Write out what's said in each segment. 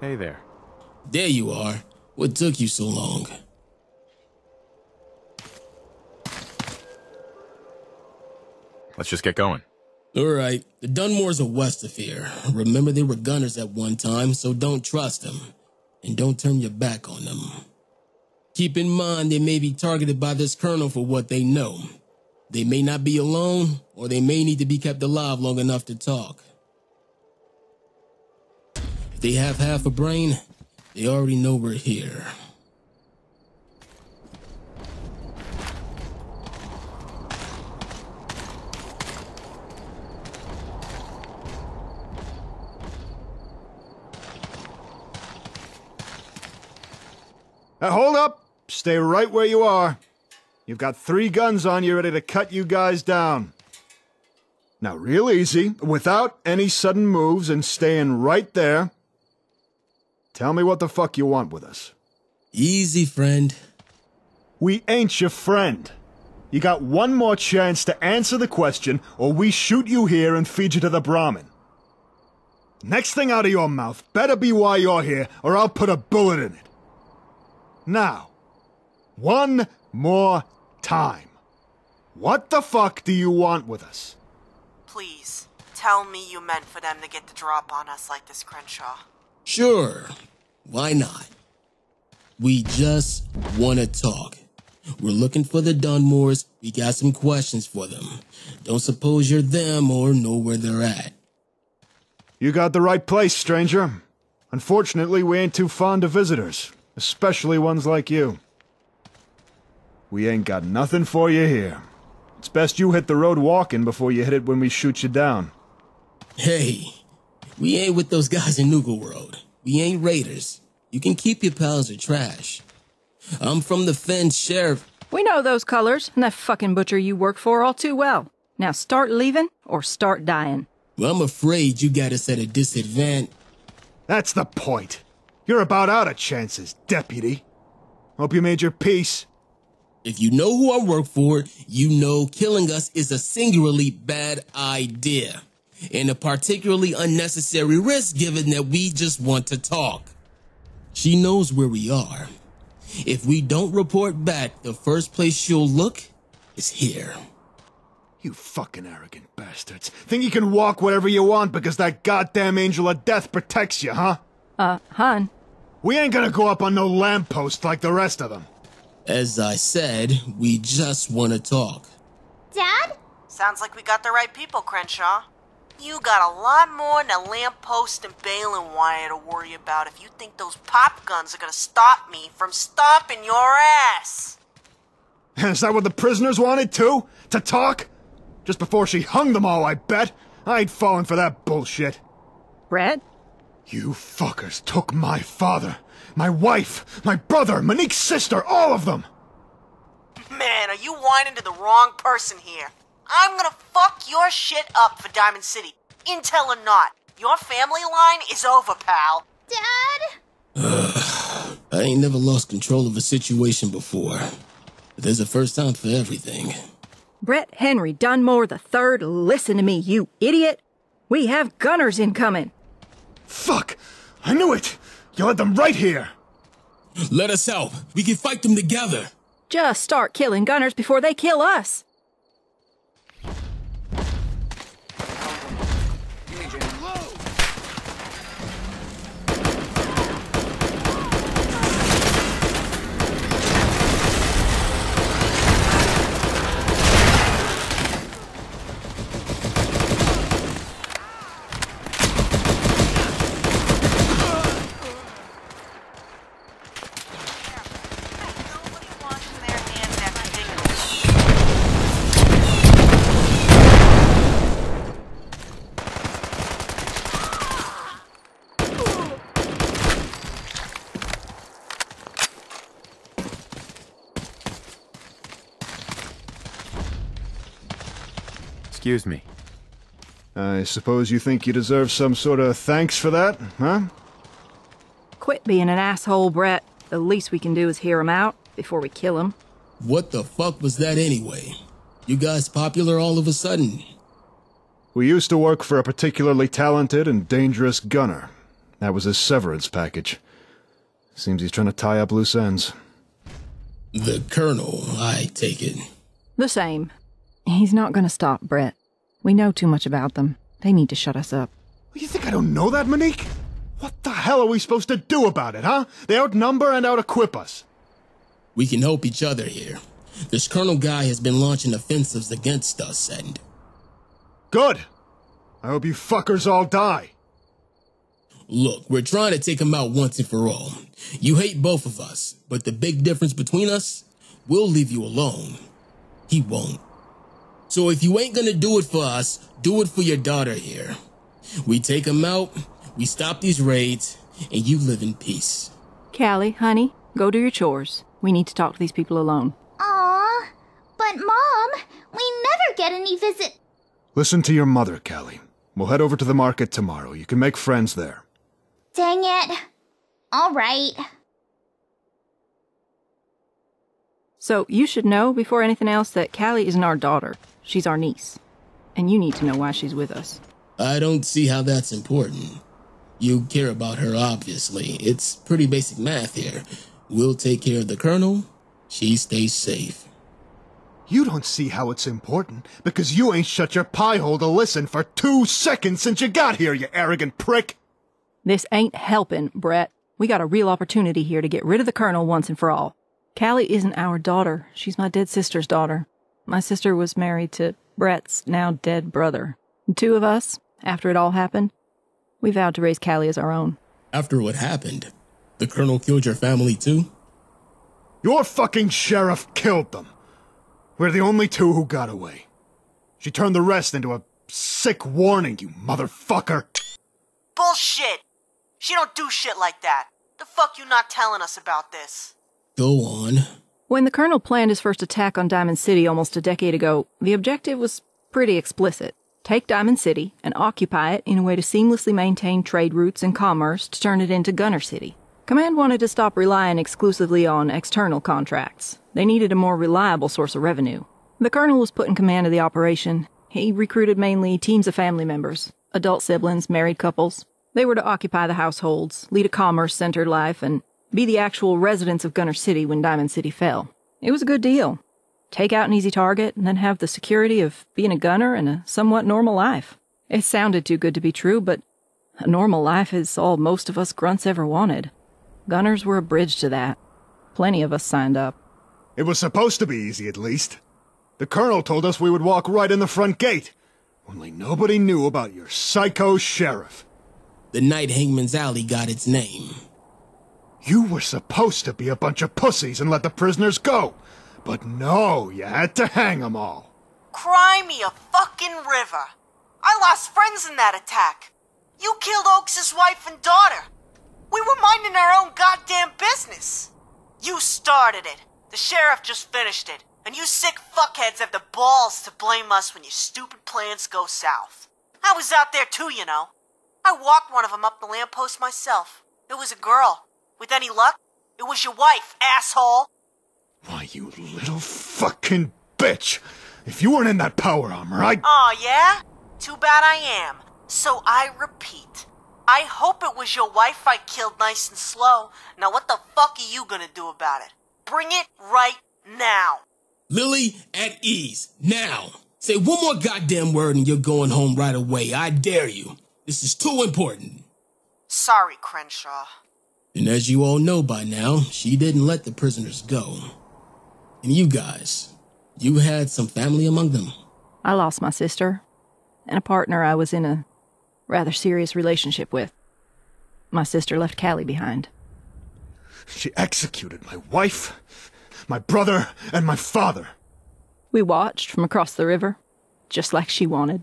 Hey there. There you are. What took you so long? Let's just get going. Alright, the Dunmores are west of here. Remember they were gunners at one time, so don't trust them. And don't turn your back on them. Keep in mind they may be targeted by this colonel for what they know. They may not be alone, or they may need to be kept alive long enough to talk. If they have half a brain, they already know we're here. Hold up! Stay right where you are. You've got 3 guns on you ready to cut you guys down. Now, real easy, without any sudden moves and staying right there. Tell me what the fuck you want with us. Easy, friend. We ain't your friend. You got one more chance to answer the question, or we shoot you here and feed you to the Brahmin. Next thing out of your mouth better be why you're here, or I'll put a bullet in it. Now, one more time. What the fuck do you want with us? Please, tell me you meant for them to get the drop on us like this, Crenshaw. Sure. Why not? We just want to talk. We're looking for the Dunmores. We got some questions for them. Don't suppose you're them or know where they're at. You got the right place, stranger. Unfortunately, we ain't too fond of visitors, especially ones like you. We ain't got nothing for you here. It's best you hit the road walking before you hit it when we shoot you down. Hey, we ain't with those guys in Nuka World. We ain't raiders. You can keep your pals or trash. I'm from the Fen Sheriff. We know those colors and that fucking butcher you work for all too well. Now start leaving or start dying. Well, I'm afraid you got us at a disadvantage. That's the point. You're about out of chances, deputy. Hope you made your peace. If you know who I work for, you know killing us is a singularly bad idea. And a particularly unnecessary risk given that we just want to talk. She knows where we are. If we don't report back, the first place she'll look is here. You fucking arrogant bastards. Think you can walk wherever you want because that goddamn angel of death protects you, huh? Hun. We ain't gonna go up on no lamppost like the rest of them. As I said, we just want to talk. Dad? Sounds like we got the right people, Crenshaw. You got a lot more than a lamppost and baling wire to worry about if you think those pop guns are gonna stop me from stomping your ass. Is that what the prisoners wanted, too? To talk? Just before she hung them all, I bet. I ain't falling for that bullshit. Brett? You fuckers took my father, my wife, my brother, Monique's sister, all of them! Man, are you whining to the wrong person here? I'm gonna fuck your shit up for Diamond City. Intel or not, your family line is over, pal. Dad? I ain't never lost control of a situation before. But there's a first time for everything. Brett Henry Dunmore III, listen to me, you idiot. We have gunners incoming. Fuck! I knew it! You had them right here! Let us help. We can fight them together. Just start killing gunners before they kill us. Excuse me. I suppose you think you deserve some sort of thanks for that, huh? Quit being an asshole, Brett. The least we can do is hear him out before we kill him. What the fuck was that anyway? You guys popular all of a sudden? We used to work for a particularly talented and dangerous gunner. That was his severance package. Seems he's trying to tie up loose ends. The Colonel, I take it. The same. He's not gonna stop, Brett. We know too much about them. They need to shut us up. You think I don't know that, Monique? What the hell are we supposed to do about it, huh? They outnumber and out-equip us. We can help each other here. This Colonel guy has been launching offensives against us, and... Good. I hope you fuckers all die. Look, we're trying to take him out once and for all. You hate both of us, but the big difference between us, we'll leave you alone. He won't. So if you ain't gonna do it for us, do it for your daughter here. We take him out, we stop these raids, and you live in peace. Callie, honey, go do your chores. We need to talk to these people alone. Aw, but Mom, we never get any visit. Listen to your mother, Callie. We'll head over to the market tomorrow. You can make friends there. Dang it. All right. So, you should know, before anything else, that Callie isn't our daughter. She's our niece. And you need to know why she's with us. I don't see how that's important. You care about her, obviously. It's pretty basic math here. We'll take care of the Colonel. She stays safe. You don't see how it's important, because you ain't shut your pie hole to listen for 2 seconds since you got here, you arrogant prick! This ain't helping, Brett. We got a real opportunity here to get rid of the Colonel once and for all. Callie isn't our daughter. She's my dead sister's daughter. My sister was married to Brett's now dead brother. The two of us, after it all happened, we vowed to raise Callie as our own. After what happened, the Colonel killed your family too? Your fucking sheriff killed them. We're the only 2 who got away. She turned the rest into a sick warning, you motherfucker. Bullshit! She don't do shit like that. The fuck you not telling us about this? Go on. When the Colonel planned his first attack on Diamond City almost a decade ago, the objective was pretty explicit. Take Diamond City and occupy it in a way to seamlessly maintain trade routes and commerce to turn it into Gunner City. Command wanted to stop relying exclusively on external contracts. They needed a more reliable source of revenue. The Colonel was put in command of the operation. He recruited mainly teams of family members, adult siblings, married couples. They were to occupy the households, lead a commerce-centered life, and be the actual residents of Gunner City when Diamond City fell. It was a good deal. Take out an easy target, and then have the security of being a gunner and a somewhat normal life. It sounded too good to be true, but a normal life is all most of us grunts ever wanted. Gunners were a bridge to that. Plenty of us signed up. It was supposed to be easy, at least. The Colonel told us we would walk right in the front gate. Only nobody knew about your psycho sheriff. The night Hangman's Alley got its name. You were supposed to be a bunch of pussies and let the prisoners go. But no, you had to hang them all. Cry me a fucking river. I lost friends in that attack. You killed Oaks' wife and daughter. We were minding our own goddamn business. You started it. The sheriff just finished it. And you sick fuckheads have the balls to blame us when your stupid plans go south. I was out there too, you know. I walked one of them up the lamppost myself. It was a girl. With any luck, it was your wife, asshole. Why, you little fucking bitch. If you weren't in that power armor, I'd... Aw, yeah? Too bad I am. So I repeat. I hope it was your wife I killed nice and slow. Now what the fuck are you gonna do about it? Bring it right now. Lily, at ease. Now. Say one more goddamn word and you're going home right away. I dare you. This is too important. Sorry, Crenshaw. And as you all know by now, she didn't let the prisoners go. And you guys, you had some family among them? I lost my sister, and a partner I was in a rather serious relationship with. My sister left Callie behind. She executed my wife, my brother, and my father. We watched from across the river, just like she wanted.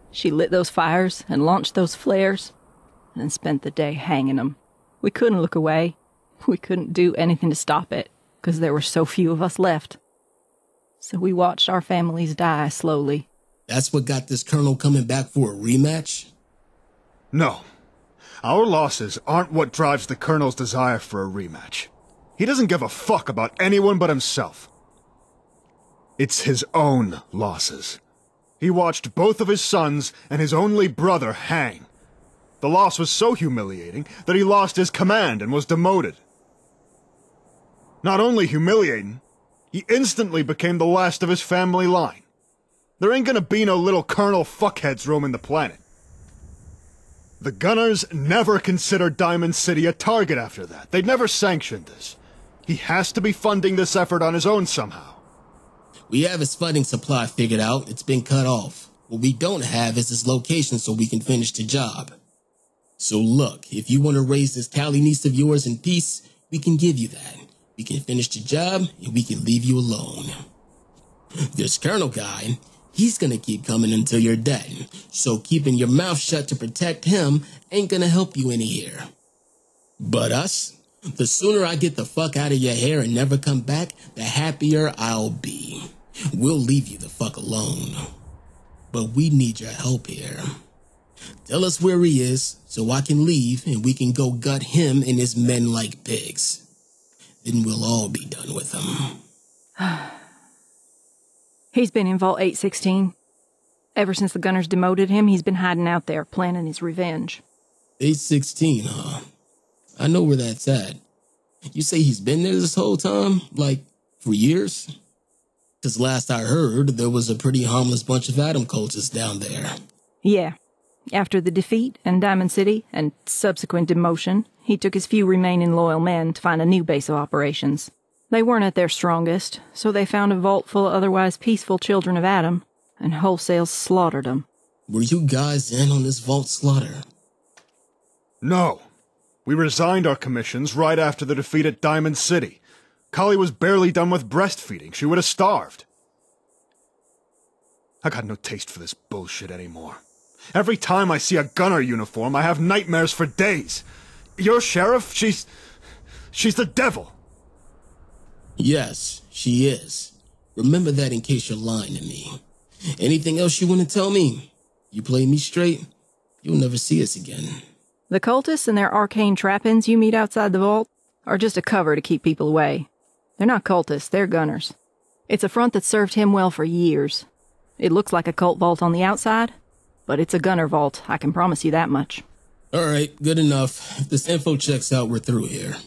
She lit those fires and launched those flares, and spent the day hanging them. We couldn't look away. We couldn't do anything to stop it, because there were so few of us left. So we watched our families die slowly. That's what got this Colonel coming back for a rematch? No. Our losses aren't what drives the Colonel's desire for a rematch. He doesn't give a fuck about anyone but himself. It's his own losses. He watched both of his sons and his only brother hang. The loss was so humiliating that he lost his command and was demoted. Not only humiliating, he instantly became the last of his family line. There ain't gonna be no little Colonel fuckheads roaming the planet. The Gunners never considered Diamond City a target after that. They'd never sanctioned this. He has to be funding this effort on his own somehow. We have his funding supply figured out. It's been cut off. What we don't have is his location so we can finish the job. So look, if you want to raise this Cali niece of yours in peace, we can give you that. We can finish the job, and we can leave you alone. This Colonel guy, he's gonna keep coming until you're dead. So keeping your mouth shut to protect him ain't gonna help you any here. But us, the sooner I get the fuck out of your hair and never come back, the happier I'll be. We'll leave you the fuck alone. But we need your help here. Tell us where he is, so I can leave and we can go gut him and his men like pigs. Then we'll all be done with him. He's been in Vault 816. Ever since the Gunners demoted him, he's been hiding out there, planning his revenge. 816, huh? I know where that's at. You say he's been there this whole time? Like, for years? 'Cause last I heard, there was a pretty harmless bunch of Atom cultists down there. Yeah. After the defeat in Diamond City and subsequent demotion, he took his few remaining loyal men to find a new base of operations. They weren't at their strongest, so they found a vault full of otherwise peaceful children of Adam and wholesale slaughtered them. Were you guys in on this vault slaughter? No. We resigned our commissions right after the defeat at Diamond City. Kali was barely done with breastfeeding. She would have starved. I got no taste for this bullshit anymore. Every time I see a gunner uniform, I have nightmares for days. Your sheriff, she's the devil. Yes, she is. Remember that in case you're lying to me. Anything else you want to tell me? You play me straight, you'll never see us again. The cultists and their arcane trappings you meet outside the vault are just a cover to keep people away. They're not cultists, they're gunners. It's a front that served him well for years. It looks like a cult vault on the outside, but it's a gunner vault, I can promise you that much. Alright, good enough. If this info checks out, we're through here.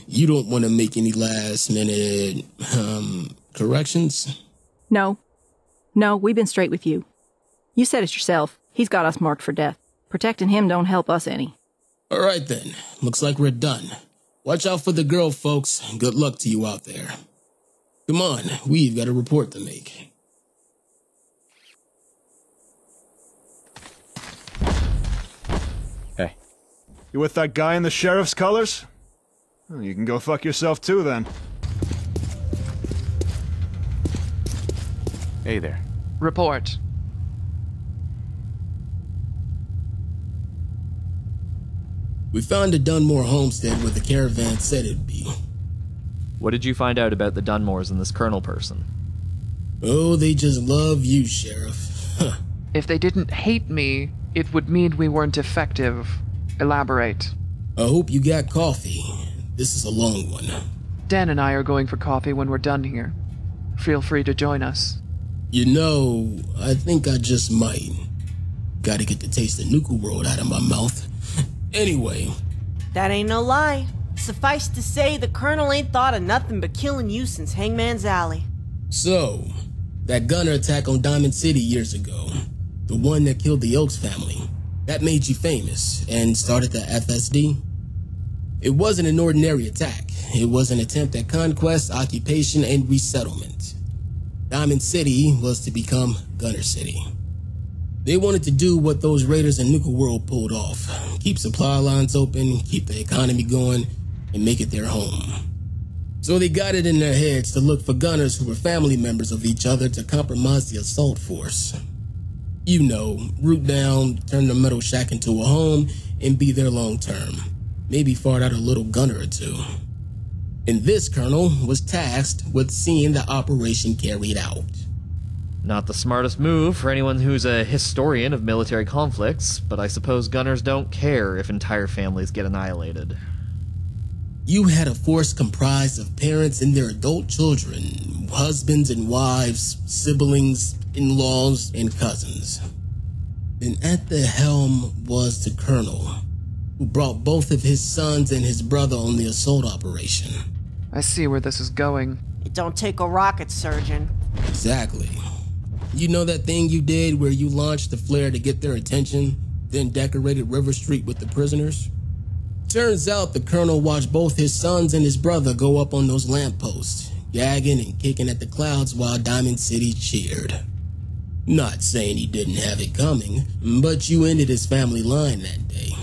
You don't want to make any last-minute, corrections? No, we've been straight with you. You said it yourself, he's got us marked for death. Protecting him don't help us any. Alright then, looks like we're done. Watch out for the girl, folks. Good luck to you out there. Come on, we've got a report to make. Hey. You with that guy in the sheriff's colors? Well, you can go fuck yourself too, then. Hey there. Report. We found a Dunmore homestead where the caravan said it'd be. What did you find out about the Dunmores and this Colonel person? Oh, they just love you, Sheriff. Huh. If they didn't hate me, it would mean we weren't effective. Elaborate. I hope you got coffee. This is a long one. Dan and I are going for coffee when we're done here. Feel free to join us. You know, I think I just might. Gotta get the taste of Nuka World out of my mouth. Anyway. That ain't no lie. Suffice to say, the Colonel ain't thought of nothing but killing you since Hangman's Alley. So, that gunner attack on Diamond City years ago, the one that killed the Oaks family, that made you famous and started the FSD? It wasn't an ordinary attack. It was an attempt at conquest, occupation, and resettlement. Diamond City was to become Gunner City. They wanted to do what those raiders in Nuka World pulled off. Keep supply lines open, keep the economy going, and make it their home. So they got it in their heads to look for gunners who were family members of each other to compromise the assault force. You know, root down, turn the metal shack into a home, and be there long term. Maybe fart out a little gunner or two. And this colonel was tasked with seeing the operation carried out. Not the smartest move for anyone who's a historian of military conflicts, but I suppose gunners don't care if entire families get annihilated. You had a force comprised of parents and their adult children, husbands and wives, siblings, in-laws, and cousins. And at the helm was the colonel, who brought both of his sons and his brother on the assault operation. I see where this is going. It don't take a rocket surgeon. Exactly. You know that thing you did where you launched the flare to get their attention, then decorated River Street with the prisoners? Turns out the colonel watched both his sons and his brother go up on those lampposts, gagging and kicking at the clouds while Diamond City cheered. Not saying he didn't have it coming, but you ended his family line that day.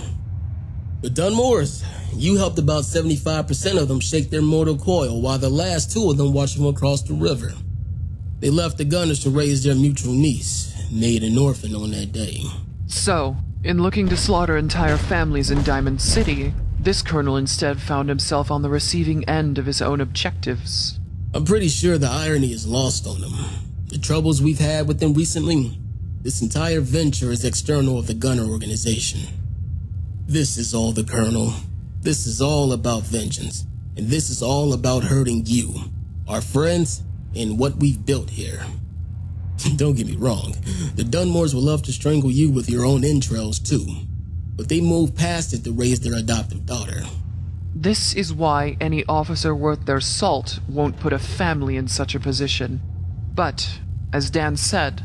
The Dunmores, you helped about 75% of them shake their mortal coil while the last 2 of them watched them across the river. They left the Gunners to raise their mutual niece, made an orphan on that day. So, in looking to slaughter entire families in Diamond City, this colonel instead found himself on the receiving end of his own objectives. I'm pretty sure the irony is lost on them. The troubles we've had with them recently, this entire venture is external of the Gunner organization. This is all the Colonel. This is all about vengeance. And this is all about hurting you, our friends, and what we've built here. Don't get me wrong, the Dunmores would love to strangle you with your own entrails too, but they moved past it to raise their adoptive daughter. This is why any officer worth their salt won't put a family in such a position. But, as Dan said,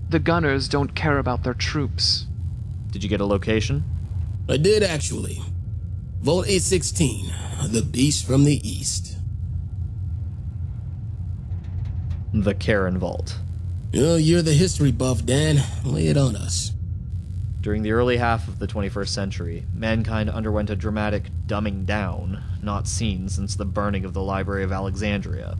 the Gunners don't care about their troops. Did you get a location? I did actually. Vault A16, the beast from the east. The Karen Vault. Oh, you're the history buff, Dan. Lay it on us. During the early half of the 21st century, mankind underwent a dramatic dumbing down, not seen since the burning of the Library of Alexandria.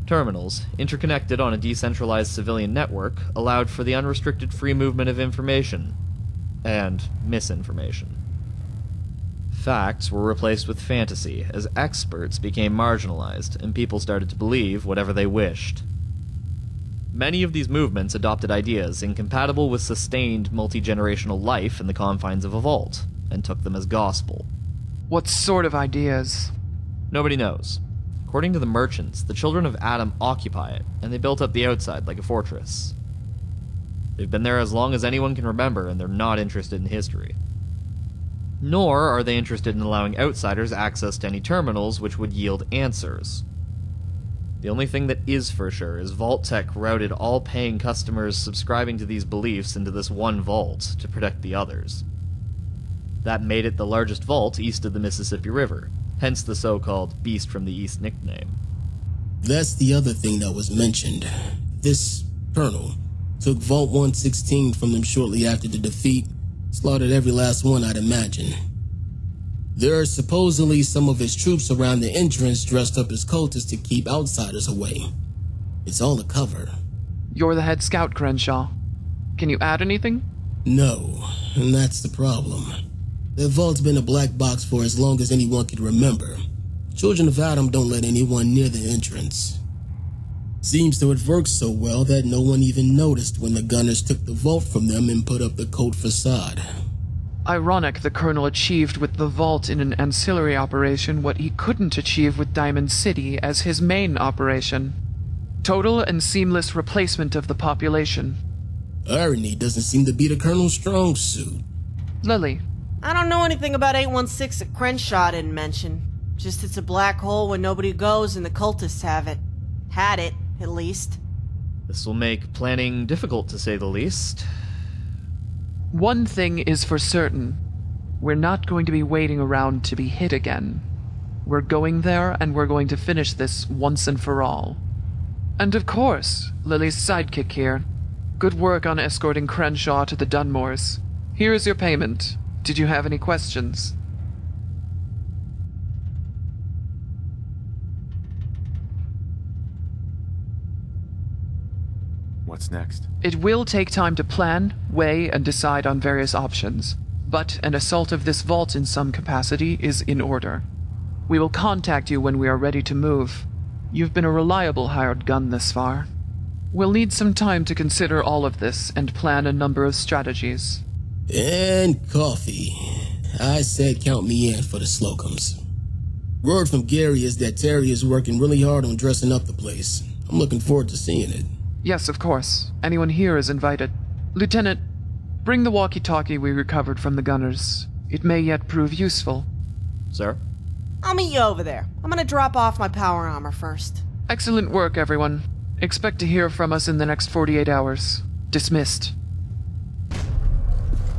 Terminals, interconnected on a decentralized civilian network, allowed for the unrestricted free movement of information and misinformation. Facts were replaced with fantasy as experts became marginalized and people started to believe whatever they wished. Many of these movements adopted ideas incompatible with sustained multi-generational life in the confines of a vault, and took them as gospel. What sort of ideas? Nobody knows. According to the merchants, the children of Adam occupy it, and they built up the outside like a fortress. They've been there as long as anyone can remember, and they're not interested in history. Nor are they interested in allowing outsiders access to any terminals which would yield answers. The only thing that is for sure is Vault Tech routed all paying customers subscribing to these beliefs into this one vault to protect the others. That made it the largest vault east of the Mississippi River, hence the so-called Beast from the East nickname. That's the other thing that was mentioned. This colonel took Vault 116 from them shortly after the defeat, slaughtered every last one, I'd imagine. There are supposedly some of his troops around the entrance dressed up as cultists to keep outsiders away. It's all a cover. You're the head scout, Crenshaw. Can you add anything? No, and that's the problem. The vault's been a black box for as long as anyone can remember. Children of Adam don't let anyone near the entrance. Seems to have worked so well that no one even noticed when the Gunners took the vault from them and put up the cult facade. Ironic the Colonel achieved with the Vault in an ancillary operation what he couldn't achieve with Diamond City as his main operation. Total and seamless replacement of the population. Irony doesn't seem to be the Colonel's strong suit. Lily. I don't know anything about 816 that Crenshaw didn't mention. Just it's a black hole where nobody goes and the cultists have it. Had it, at least. This will make planning difficult, to say the least. One thing is for certain. We're not going to be waiting around to be hit again. We're going there, and we're going to finish this once and for all. And of course, Lily's sidekick here. Good work on escorting Crenshaw to the Dunmores. Here is your payment. Did you have any questions? What's next? It will take time to plan, weigh, and decide on various options, but an assault of this vault in some capacity is in order. We will contact you when we are ready to move. You've been a reliable hired gun this far. We'll need some time to consider all of this and plan a number of strategies. And coffee. I said count me in for the Slocums. Word from Gary is that Terry is working really hard on dressing up the place. I'm looking forward to seeing it. Yes, of course. Anyone here is invited. Lieutenant, bring the walkie-talkie we recovered from the Gunners. It may yet prove useful. Sir? I'll meet you over there. I'm gonna drop off my power armor first. Excellent work, everyone. Expect to hear from us in the next 48 hours. Dismissed.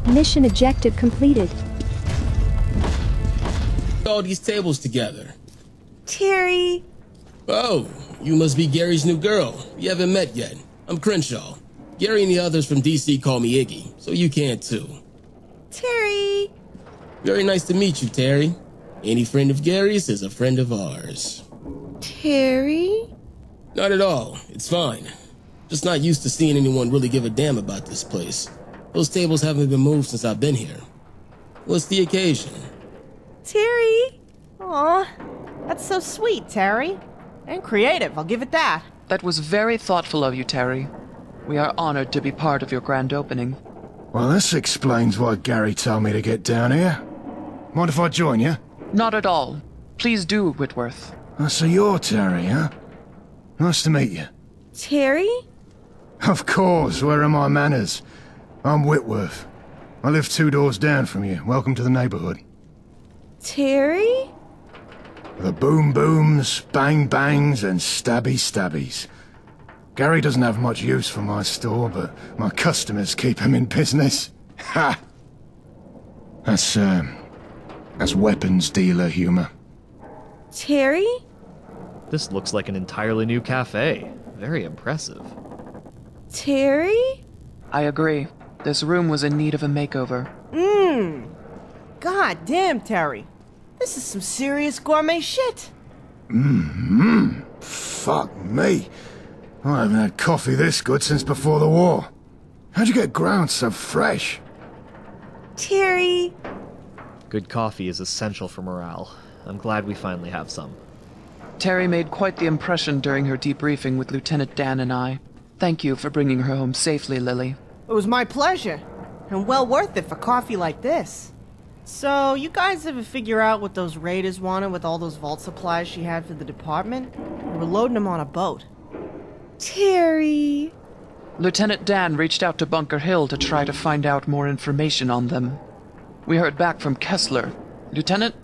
Mission objective completed. All these tables together. Terry! Oh, you must be Gary's new girl. You haven't met yet. I'm Crenshaw. Gary and the others from DC call me Iggy, so you can too. Terry! Very nice to meet you, Terry. Any friend of Gary's is a friend of ours. Terry? Not at all. It's fine. Just not used to seeing anyone really give a damn about this place. Those tables haven't been moved since I've been here. What's the occasion? Terry? Aw, that's so sweet, Terry. And creative, I'll give it that. That was very thoughtful of you, Terry. We are honored to be part of your grand opening. Well, this explains why Gary told me to get down here. Mind if I join you? Not at all. Please do, Whitworth. So you're Terry, huh? Nice to meet you. Terry? Of course, where are my manners? I'm Whitworth. I live 2 doors down from you. Welcome to the neighborhood. Terry? The boom booms, bang bangs, and stabby stabbies. Gary doesn't have much use for my store, but my customers keep him in business. Ha! That's weapons dealer humor. Terry? This looks like an entirely new cafe. Very impressive. Terry? I agree. This room was in need of a makeover. God damn, Terry. This is some serious gourmet shit. Fuck me. I haven't had coffee this good since before the war. How'd you get ground so fresh? Terry. Good coffee is essential for morale. I'm glad we finally have some. Terry made quite the impression during her debriefing with Lieutenant Dan and I. Thank you for bringing her home safely, Lily. It was my pleasure. And well worth it for coffee like this. So, you guys ever figure out what those raiders wanted with all those vault supplies she had for the department? They were loading them on a boat. Terry. Lieutenant Dan reached out to Bunker Hill to try to find out more information on them. We heard back from Kessler. Lieutenant?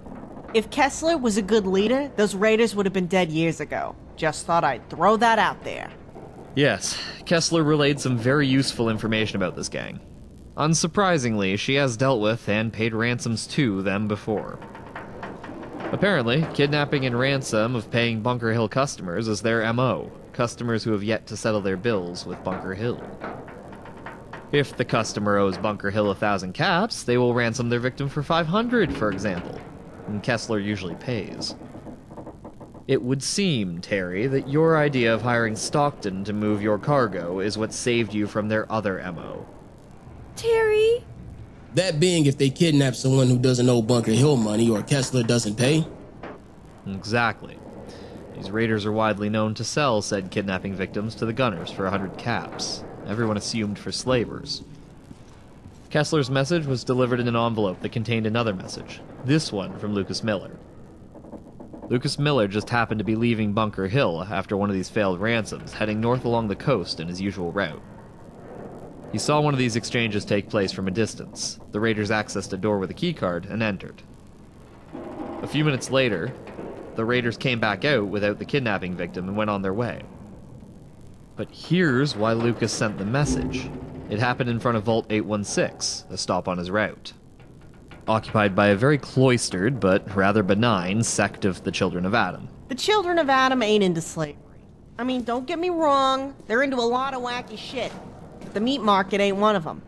If Kessler was a good leader, those raiders would have been dead years ago. Just thought I'd throw that out there. Yes, Kessler relayed some very useful information about this gang. Unsurprisingly, she has dealt with and paid ransoms to them before. Apparently, kidnapping and ransom of paying Bunker Hill customers is their MO, customers who have yet to settle their bills with Bunker Hill. If the customer owes Bunker Hill 1,000 caps, they will ransom their victim for 500, for example, and Kessler usually pays. It would seem, Terry, that your idea of hiring Stockton to move your cargo is what saved you from their other MO. Terry? That being if they kidnap someone who doesn't owe Bunker Hill money or Kessler doesn't pay? Exactly. These raiders are widely known to sell said kidnapping victims to the gunners for 100 caps. Everyone assumed for slavers. Kessler's message was delivered in an envelope that contained another message, this one from Lucas Miller. Lucas Miller just happened to be leaving Bunker Hill after one of these failed ransoms, heading north along the coast in his usual route. He saw one of these exchanges take place from a distance. The raiders accessed a door with a keycard and entered. A few minutes later, the raiders came back out without the kidnapping victim and went on their way. But here's why Lucas sent the message. It happened in front of Vault 816, a stop on his route. Occupied by a very cloistered, but rather benign, sect of the Children of Adam. The Children of Adam ain't into slavery. I mean, don't get me wrong, they're into a lot of wacky shit. But the meat market ain't one of them.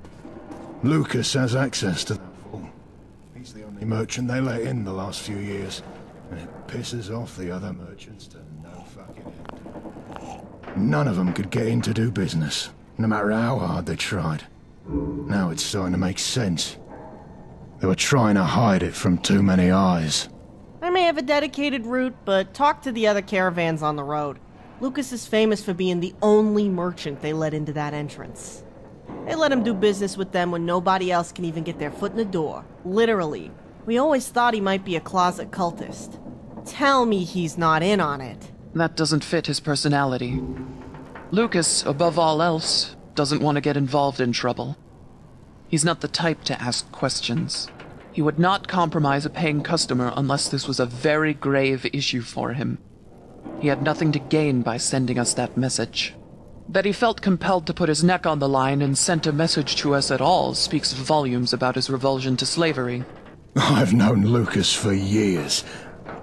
Lucas has access to that vault. He's the only merchant they let in the last few years, and it pisses off the other merchants to no fucking end. None of them could get in to do business, no matter how hard they tried. Now it's starting to make sense. They were trying to hide it from too many eyes. I may have a dedicated route, but talk to the other caravans on the road. Lucas is famous for being the only merchant they let into that entrance. They let him do business with them when nobody else can even get their foot in the door. Literally. We always thought he might be a closet cultist. Tell me he's not in on it. That doesn't fit his personality. Lucas, above all else, doesn't want to get involved in trouble. He's not the type to ask questions. He would not compromise a paying customer unless this was a very grave issue for him. He had nothing to gain by sending us that message. That he felt compelled to put his neck on the line and sent a message to us at all speaks volumes about his revulsion to slavery. I've known Lucas for years,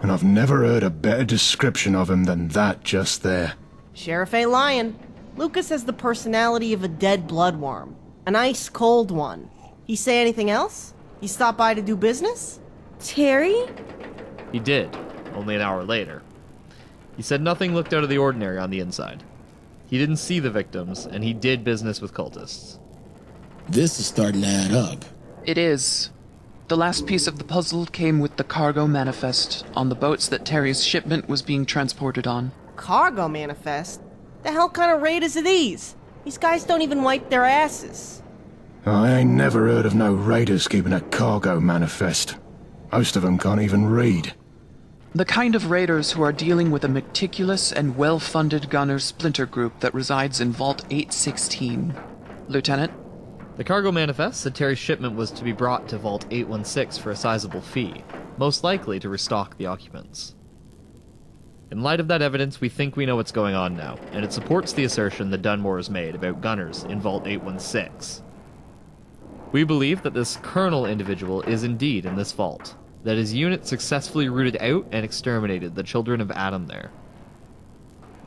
and I've never heard a better description of him than that just there. Sheriff ain't lying. Lucas has the personality of a dead bloodworm. An ice-cold one. He say anything else? He stopped by to do business? Terry? He did, only an hour later. He said nothing looked out of the ordinary on the inside. He didn't see the victims, and he did business with cultists. This is starting to add up. It is. The last piece of the puzzle came with the cargo manifest on the boats that Terry's shipment was being transported on. Cargo manifest? The hell kind of raiders are these? These guys don't even wipe their asses. I ain't never heard of no raiders keeping a cargo manifest. Most of them can't even read. The kind of raiders who are dealing with a meticulous and well-funded gunner splinter group that resides in Vault 816. Lieutenant? The cargo manifest said Terry's shipment was to be brought to Vault 816 for a sizable fee, most likely to restock the occupants. In light of that evidence, we think we know what's going on now, and it supports the assertion that Dunmore has made about gunners in Vault 816. We believe that this Colonel individual is indeed in this vault, that his unit successfully rooted out and exterminated the children of Adam there.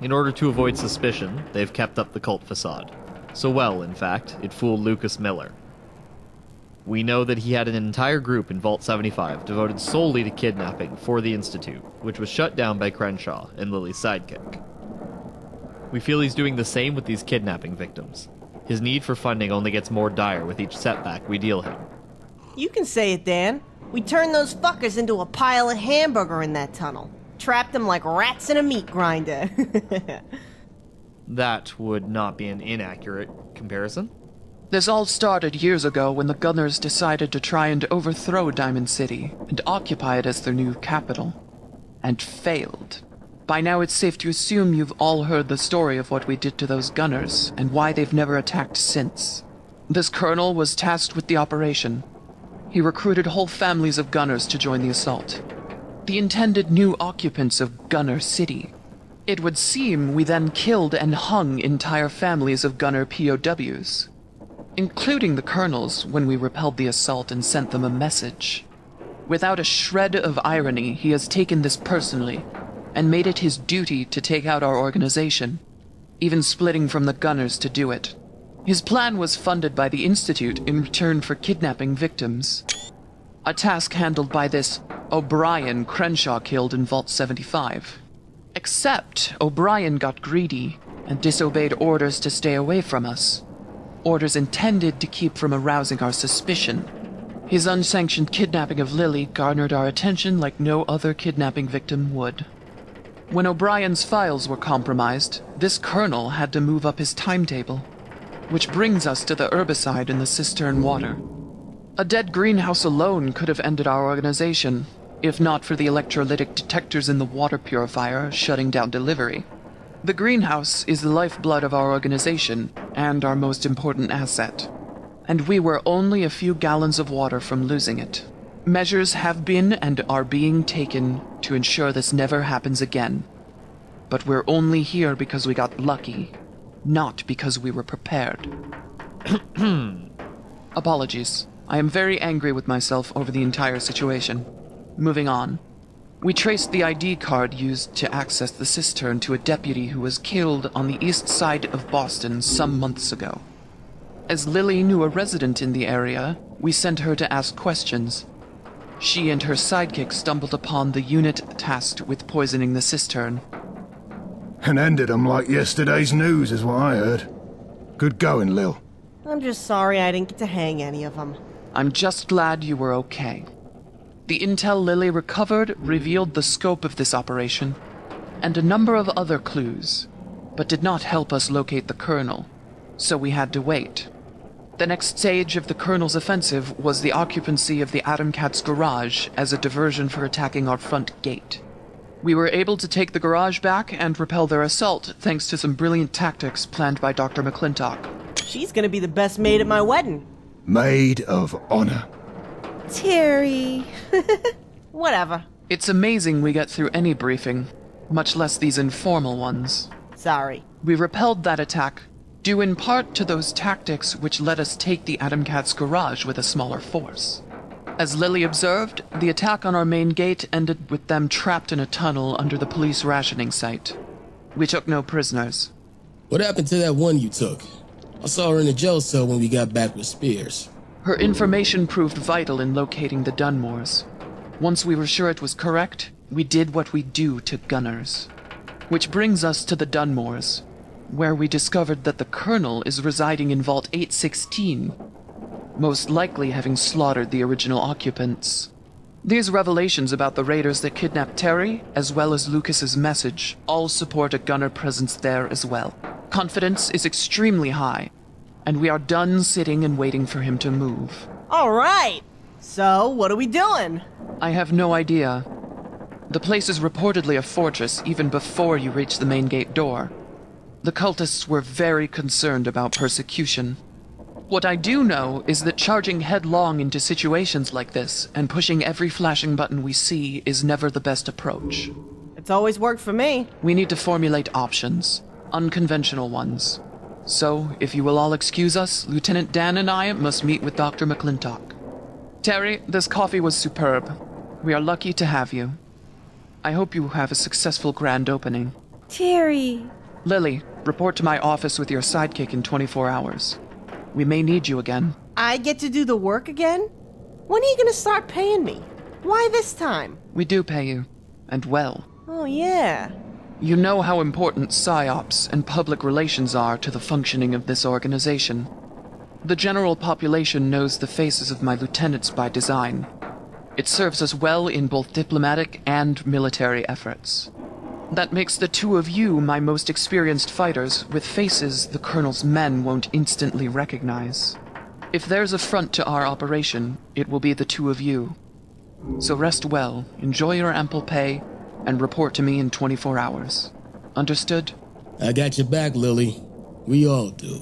In order to avoid suspicion, they've kept up the cult facade. So well, in fact, it fooled Lucas Miller. We know that he had an entire group in Vault 75 devoted solely to kidnapping for the Institute, which was shut down by Crenshaw and Lily's sidekick. We feel he's doing the same with these kidnapping victims. His need for funding only gets more dire with each setback we deal him. You can say it, Dan. We turned those fuckers into a pile of hamburger in that tunnel. Trapped them like rats in a meat grinder. That would not be an inaccurate comparison. This all started years ago when the Gunners decided to try and overthrow Diamond City and occupy it as their new capital. And failed. By now it's safe to assume you've all heard the story of what we did to those Gunners and why they've never attacked since. This colonel was tasked with the operation. He recruited whole families of Gunners to join the assault. The intended new occupants of Gunner City. It would seem we then killed and hung entire families of Gunner POWs, including the colonels when we repelled the assault and sent them a message. Without a shred of irony, he has taken this personally and made it his duty to take out our organization, even splitting from the Gunners to do it. His plan was funded by the Institute in return for kidnapping victims, a task handled by this O'Brien Crenshaw killed in Vault 75. Except O'Brien got greedy and disobeyed orders to stay away from us. Orders intended to keep from arousing our suspicion. His unsanctioned kidnapping of Lily garnered our attention like no other kidnapping victim would. When O'Brien's files were compromised, this colonel had to move up his timetable, which brings us to the herbicide in the cistern water. A dead greenhouse alone could have ended our organization, if not for the electrolytic detectors in the water purifier shutting down delivery. The greenhouse is the lifeblood of our organization and our most important asset, and we were only a few gallons of water from losing it. Measures have been and are being taken to ensure this never happens again. But we're only here because we got lucky, not because we were prepared. Apologies. I am very angry with myself over the entire situation. Moving on. We traced the ID card used to access the cistern to a deputy who was killed on the east side of Boston some months ago. As Lily knew a resident in the area, we sent her to ask questions. She and her sidekick stumbled upon the unit tasked with poisoning the cistern. And ended 'em like yesterday's news is what I heard. Good going, Lil. I'm just sorry I didn't get to hang any of them. I'm just glad you were okay. The intel Lily recovered revealed the scope of this operation, and a number of other clues, but did not help us locate the Colonel, so we had to wait. The next stage of the Colonel's offensive was the occupancy of the Atom Cat's garage as a diversion for attacking our front gate. We were able to take the garage back and repel their assault thanks to some brilliant tactics planned by Dr. McClintock. She's gonna be the best maid at my wedding. Maid of honor. Terry. Whatever. It's amazing we get through any briefing, much less these informal ones. Sorry. We repelled that attack, due in part to those tactics which let us take the Atom Cat's garage with a smaller force. As Lily observed, the attack on our main gate ended with them trapped in a tunnel under the police rationing site. We took no prisoners. What happened to that one you took? I saw her in the jail cell when we got back with Spears. Her information proved vital in locating the Dunmores. Once we were sure it was correct, we did what we do to gunners. Which brings us to the Dunmores, where we discovered that the Colonel is residing in Vault 816, most likely having slaughtered the original occupants. These revelations about the raiders that kidnapped Terry, as well as Lucas's message, all support a gunner presence there as well. Confidence is extremely high, and we are done sitting and waiting for him to move. All right. So, what are we doing? I have no idea. The place is reportedly a fortress even before you reach the main gate door. The cultists were very concerned about persecution. What I do know is that charging headlong into situations like this and pushing every flashing button we see is never the best approach. It's always worked for me. We need to formulate options, unconventional ones. So, if you will all excuse us, Lieutenant Dan and I must meet with Dr. McClintock. Terry, this coffee was superb. We are lucky to have you. I hope you have a successful grand opening. Terry. Lily, report to my office with your sidekick in 24 hours. We may need you again. I get to do the work again? When are you gonna start paying me? Why this time? We do pay you, and well. Oh, yeah. You know how important PSYOPs and public relations are to the functioning of this organization. The general population knows the faces of my lieutenants by design. It serves us well in both diplomatic and military efforts. That makes the two of you my most experienced fighters, with faces the Colonel's men won't instantly recognize. If there's a front to our operation, it will be the two of you. So rest well, enjoy your ample pay, and report to me in 24 hours. Understood? I got your back, Lily. We all do.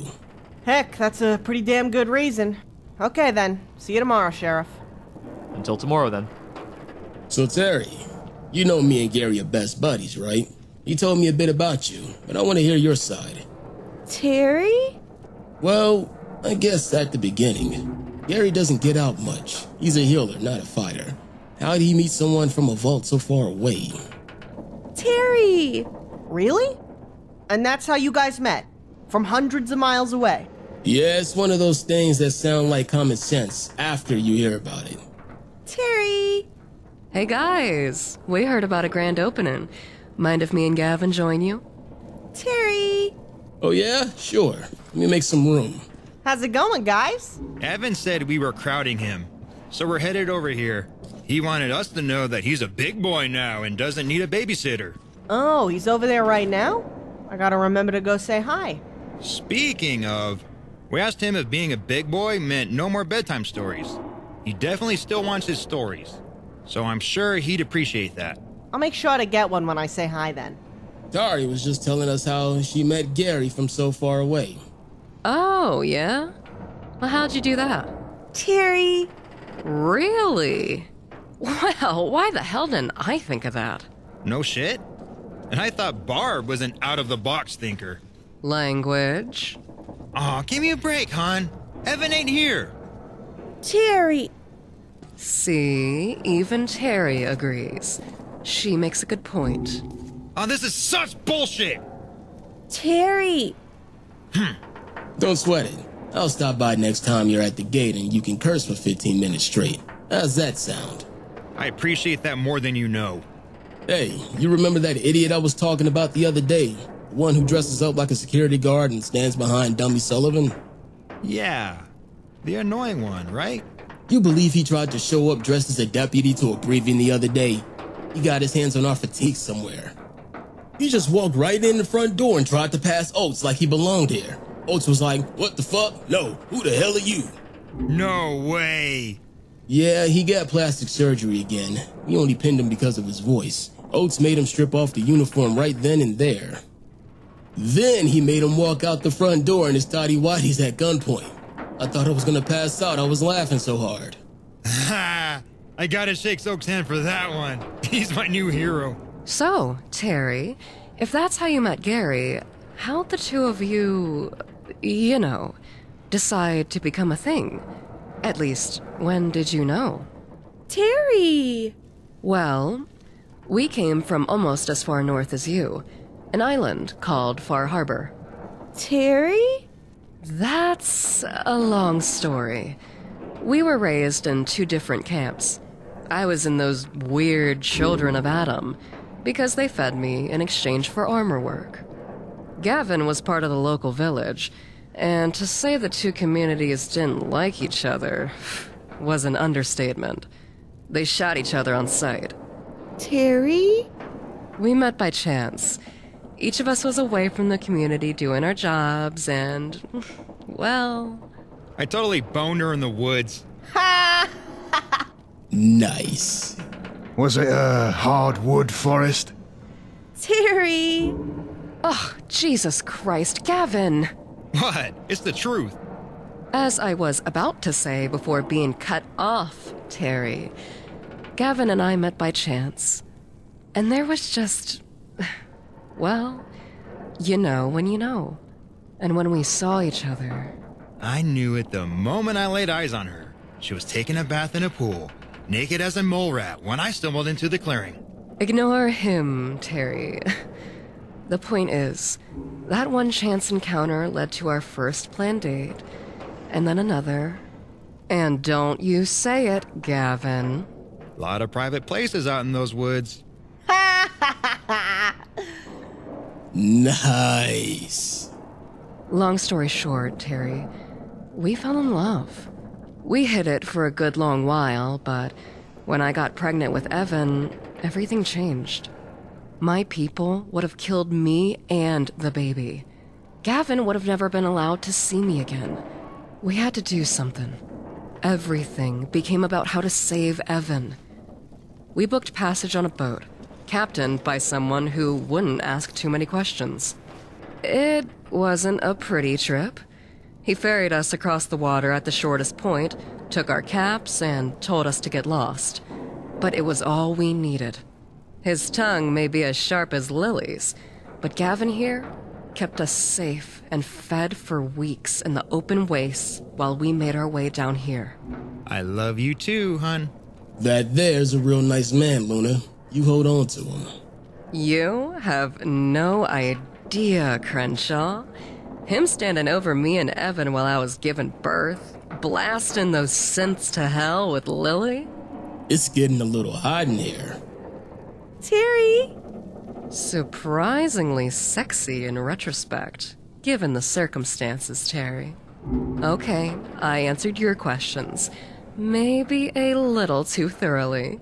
Heck, that's a pretty damn good reason. Okay then, see you tomorrow, Sheriff. Until tomorrow, then. So, Terry, you know me and Gary are best buddies, right? You told me a bit about you, but I want to hear your side. Terry? Well, I guess at the beginning. Gary doesn't get out much. He's a healer, not a fighter. How did he meet someone from a vault so far away? Terry! Really? And that's how you guys met? From hundreds of miles away? Yeah, it's one of those things that sound like common sense after you hear about it. Terry! Hey guys, we heard about a grand opening. Mind if me and Gavin join you? Terry! Oh yeah? Sure. Let me make some room. How's it going, guys? Evan said we were crowding him, so we're headed over here. He wanted us to know that he's a big boy now and doesn't need a babysitter. Oh, he's over there right now? I gotta remember to go say hi. Speaking of, we asked him if being a big boy meant no more bedtime stories. He definitely still wants his stories, so I'm sure he'd appreciate that. I'll make sure to get one when I say hi then. Tari was just telling us how she met Gary from so far away. Oh, yeah? Well, how'd you do that? Terry! Really? Well, why the hell didn't I think of that? No shit? And I thought Barb was an out-of-the-box thinker. Language. Aw, give me a break, hon. Evan ain't here. Terry! See, even Terry agrees. She makes a good point. Oh, this is such bullshit! Terry! Don't sweat it. I'll stop by next time you're at the gate and you can curse for 15 minutes straight. How's that sound? I appreciate that more than you know. Hey, you remember that idiot I was talking about the other day? The one who dresses up like a security guard and stands behind Dummy Sullivan? Yeah, the annoying one, right? You believe he tried to show up dressed as a deputy to a briefing the other day? He got his hands on our fatigues somewhere. He just walked right in the front door and tried to pass Oates like he belonged here. Oates was like, "What the fuck? No, who the hell are you?" No way! Yeah, he got plastic surgery again. We only pinned him because of his voice. Oates made him strip off the uniform right then and there. Then he made him walk out the front door in his tidy whities at gunpoint. I thought I was gonna pass out, I was laughing so hard. Ha! I gotta shake Soak's hand for that one. He's my new hero. So, Terry, if that's how you met Gary, how'd the two of you, decide to become a thing? At least, when did you know? Terry! Well, we came from almost as far north as you, an island called Far Harbor. Terry? That's a long story. We were raised in two different camps. I was in those weird Children of Adam, because they fed me in exchange for armor work. Gavin was part of the local village, and to say the two communities didn't like each other was an understatement. They shot each other on sight. Terry? We met by chance. Each of us was away from the community doing our jobs, and, well... I totally boned her in the woods. Ha! Nice. Was it a hardwood forest? Terry! Oh, Jesus Christ, Gavin! What? It's the truth. As I was about to say before being cut off, Terry, Gavin and I met by chance. And there was just... Well, you know when you know. And when we saw each other... I knew it the moment I laid eyes on her. She was taking a bath in a pool, naked as a mole rat, when I stumbled into the clearing. Ignore him, Terry. The point is, that one chance encounter led to our first planned date, and then another. And don't you say it, Gavin. A lot of private places out in those woods. Nice. Long story short, Terry, we fell in love. We hid it for a good long while, but when I got pregnant with Evan, everything changed. My people would have killed me and the baby. Gavin would have never been allowed to see me again. We had to do something. Everything became about how to save Evan. We booked passage on a boat, captained by someone who wouldn't ask too many questions. It wasn't a pretty trip. He ferried us across the water at the shortest point, took our caps, and told us to get lost. But it was all we needed. His tongue may be as sharp as Lily's, but Gavin here kept us safe and fed for weeks in the open wastes while we made our way down here. I love you too, hun. That there's a real nice man, Luna. You hold on to him. You have no idea, Crenshaw. Him standing over me and Evan while I was giving birth, blasting those synths to hell with Lily. It's getting a little hot in here. Terry! Surprisingly sexy in retrospect, given the circumstances, Terry. Okay, I answered your questions. Maybe a little too thoroughly.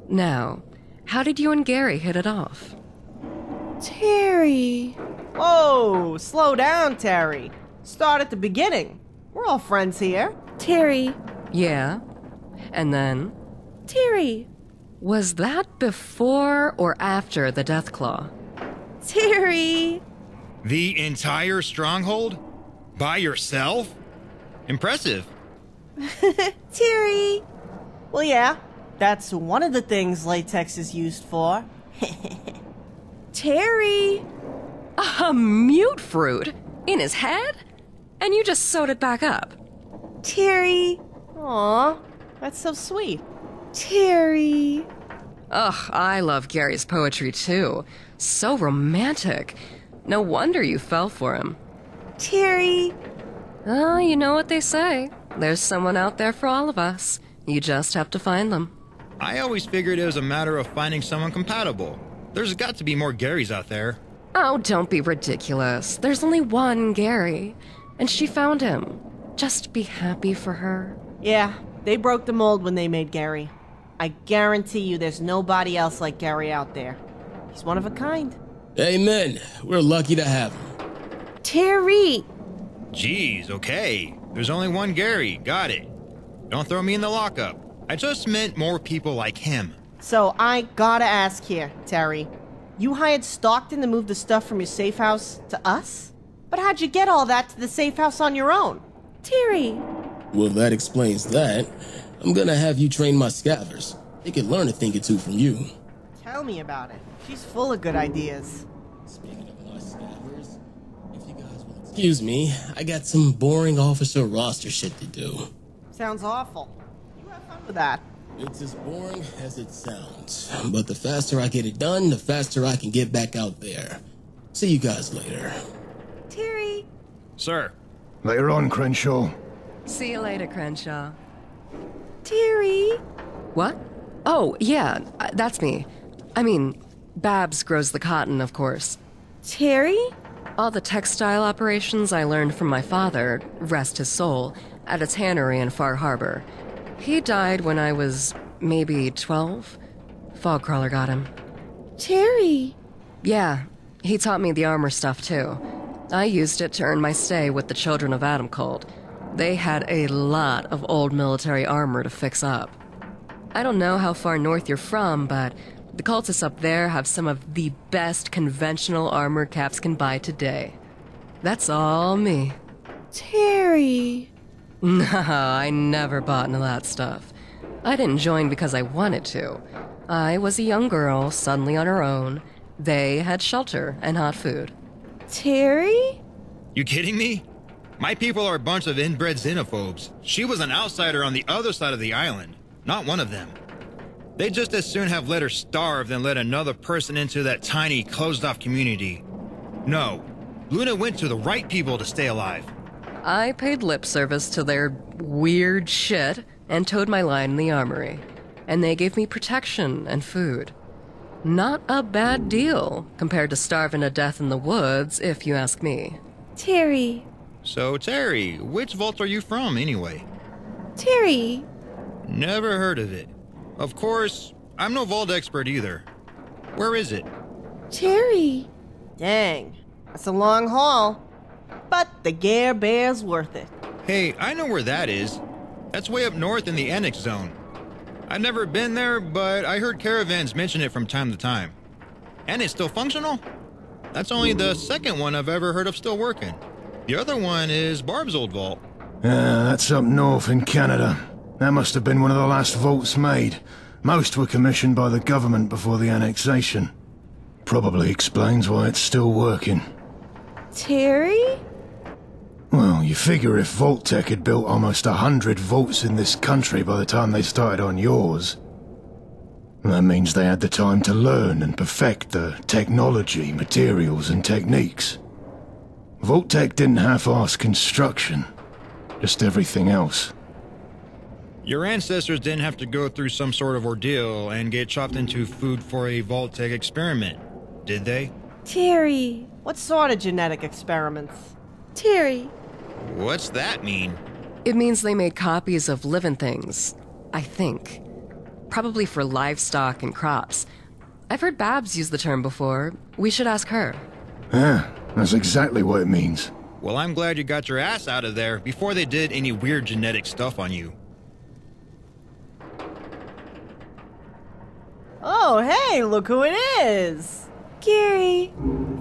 Now, how did you and Gary hit it off? Terry! Whoa, slow down, Terry. Start at the beginning. We're all friends here. Terry! Yeah? And then? Terry! Was that before or after the Deathclaw? Terry! The entire stronghold? By yourself? Impressive. Terry! Well, yeah, that's one of the things latex is used for. Terry! A mute fruit? In his head? And you just sewed it back up? Terry! Aw, that's so sweet. Terry! Ugh, I love Gary's poetry too. So romantic. No wonder you fell for him. Terry! Oh, you know what they say. There's someone out there for all of us. You just have to find them. I always figured it was a matter of finding someone compatible. There's got to be more Garys out there. Oh, don't be ridiculous. There's only one Gary. And she found him. Just be happy for her. Yeah, they broke the mold when they made Gary. I guarantee you there's nobody else like Gary out there. He's one of a kind. Amen. We're lucky to have him. Terry! Jeez, okay. There's only one Gary. Got it. Don't throw me in the lockup. I just meant more people like him. So I gotta ask here, Terry. You hired Stockton to move the stuff from your safe house to us? But how'd you get all that to the safe house on your own? Terry! Well, that explains that. I'm gonna have you train my scavers. They could learn a thing or two from you. Tell me about it. She's full of good ideas. Speaking of my scavers, if you guys will excuse me, I got some boring officer roster shit to do. Sounds awful. You have fun with that. It's as boring as it sounds. But the faster I get it done, the faster I can get back out there. See you guys later. Terry. Sir. Later on, Crenshaw. See you later, Crenshaw. Terry. What? Oh, yeah, that's me. I mean, Babs grows the cotton, of course. Terry? All the textile operations I learned from my father, rest his soul, at a tannery in Far Harbor. He died when I was maybe 12. Fogcrawler got him. Terry. Yeah, he taught me the armor stuff too. I used it to earn my stay with the Children of Adam cult. They had a lot of old military armor to fix up. I don't know how far north you're from, but the cultists up there have some of the best conventional armor Caps can buy today. That's all me. Terry. No, I never bought into that stuff. I didn't join because I wanted to. I was a young girl, suddenly on her own. They had shelter and hot food. Terry? You kidding me? My people are a bunch of inbred xenophobes. She was an outsider on the other side of the island, not one of them. They'd just as soon have let her starve than let another person into that tiny, closed-off community. No, Luna went to the right people to stay alive. I paid lip service to their weird shit and towed my line in the armory. And they gave me protection and food. Not a bad deal compared to starving to death in the woods, if you ask me. Terry. So, Terry, which vault are you from, anyway? Terry. Never heard of it. Of course, I'm no vault expert either. Where is it? Terry. Dang, that's a long haul. But the Gare Bear's worth it. Hey, I know where that is. That's way up north in the Annex Zone. I've never been there, but I heard caravans mention it from time to time. And it's still functional? That's only the second one I've ever heard of still working. The other one is Barb's old vault. That's up north in Canada. That must have been one of the last vaults made. Most were commissioned by the government before the annexation. Probably explains why it's still working. Terry? Well, you figure if Vault-Tec had built almost 100 vaults in this country by the time they started on yours, that means they had the time to learn and perfect the technology, materials, and techniques. Vault-Tec didn't half-arse construction, just everything else. Your ancestors didn't have to go through some sort of ordeal and get chopped into food for a Vault-Tec experiment, did they? Terry. What sort of genetic experiments? Terry. What's that mean? It means they made copies of living things, I think. Probably for livestock and crops. I've heard Babs use the term before. We should ask her. Yeah, that's exactly what it means. Well, I'm glad you got your ass out of there before they did any weird genetic stuff on you. Oh, hey, look who it is! Gary.